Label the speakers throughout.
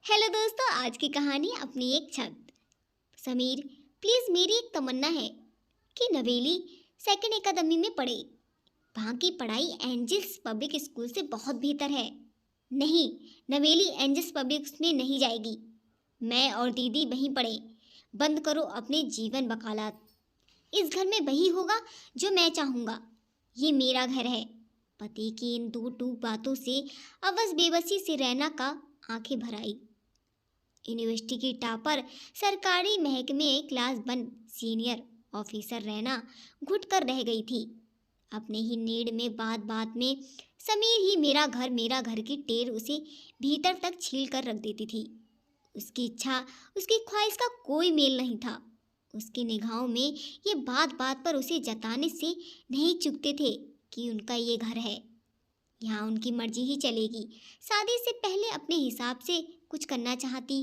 Speaker 1: Hello दोस्तों, आज की कहानी अपनी एक छत। समीर, प्लीज मेरी एक तमन्ना है कि नवेली सेकंड एकेडमी में पढ़े। वहाँ की पढ़ाई एंजल्स पब्लिक स्कूल से बहुत बेहतर है। नहीं, नवेली एंजल्स पब्लिक में नहीं जाएगी। मैं और दीदी वहीं पढ़े। बंद करो अपने जीवन वकालत। इस घर में वही होगा जो मैं चाहूँगा। ये मेरा घर है। पति की इन दो टूक बातों से अवश बेबसी से रैना का आंखें भर आई। यूनिवर्सिटी की टॉपर, सरकारी महकमे क्लास 1 सीनियर ऑफिसर रैना घुट कर रह गई थी। अपने ही नीड में बात बात में समीर ही मेरा घर की टेर उसे भीतर तक छील कर रख देती थी। उसकी इच्छा, उसकी ख्वाहिश का कोई मेल नहीं था। उसकी निगाहों में ये बात बात पर उसे जताने से नहीं चुकते थे कि उनका ये घर है, यहाँ उनकी मर्जी ही चलेगी। शादी से पहले अपने हिसाब से कुछ करना चाहती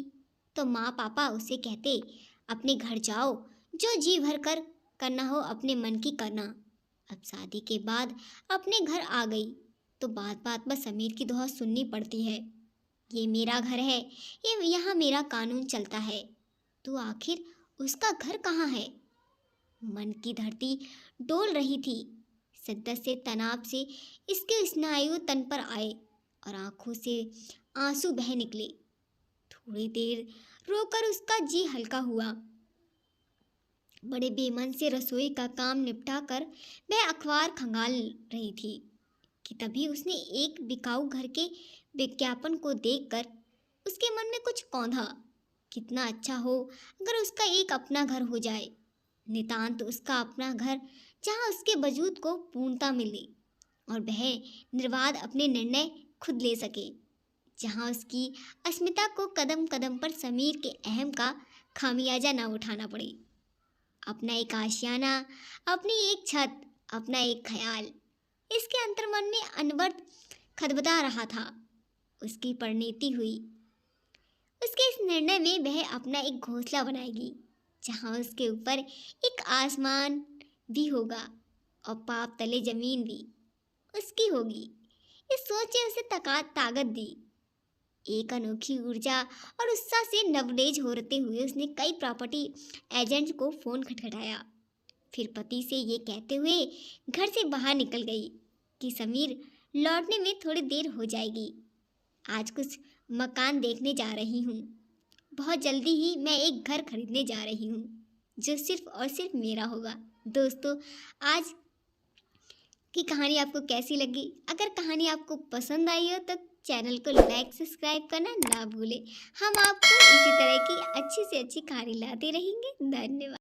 Speaker 1: तो माँ पापा उसे कहते, अपने घर जाओ, जो जी भर कर करना हो अपने मन की करना। अब शादी के बाद अपने घर आ गई तो बात बात पर समीर की दोहा सुननी पड़ती है। ये मेरा घर है, ये यहाँ मेरा कानून चलता है। तो आखिर उसका घर कहाँ है? मन की धरती डोल रही थी। शिद्दत से तनाव से इसके स्नायु तन पर आए और आंखों से आंसू बह निकले। थोड़ी देर रोकर उसका जी हल्का हुआ। बड़े बेमन से रसोई का काम निपटा कर वह अखबार खंगाल रही थी कि तभी उसने एक बिकाऊ घर के विज्ञापन को देखकर उसके मन में कुछ कौंधा। कितना अच्छा हो अगर उसका एक अपना घर हो जाए, नितांत उसका अपना घर, जहाँ उसके वजूद को पूर्णता मिले और वह निर्बाध अपने निर्णय खुद ले सके, जहाँ उसकी अस्मिता को कदम कदम पर समीर के अहम का खामियाजा ना उठाना पड़े। अपना एक आशियाना, अपनी एक छत, अपना एक ख्याल, इसके अंतर्मन में अनवरत खदबदा रहा था। उसकी परिणति हुई। उसके इस निर्णय में वह अपना एक घोंसला बनाएगी, जहाँ उसके ऊपर एक आसमान भी होगा और पाप तले जमीन भी उसकी होगी। इस सोच ने उसे ताकत दी। एक अनोखी ऊर्जा और उत्साह से नवरेज होते हुए उसने कई प्रॉपर्टी एजेंट को फ़ोन खटखटाया। फिर पति से ये कहते हुए घर से बाहर निकल गई कि समीर, लौटने में थोड़ी देर हो जाएगी। आज कुछ मकान देखने जा रही हूँ। बहुत जल्दी ही मैं एक घर खरीदने जा रही हूँ जो सिर्फ और सिर्फ मेरा होगा। दोस्तों, आज की कहानी आपको कैसी लगी? अगर कहानी आपको पसंद आई हो तो चैनल को लाइक सब्सक्राइब करना ना भूलें। हम आपको इसी तरह की अच्छी से अच्छी कहानी लाते रहेंगे। धन्यवाद।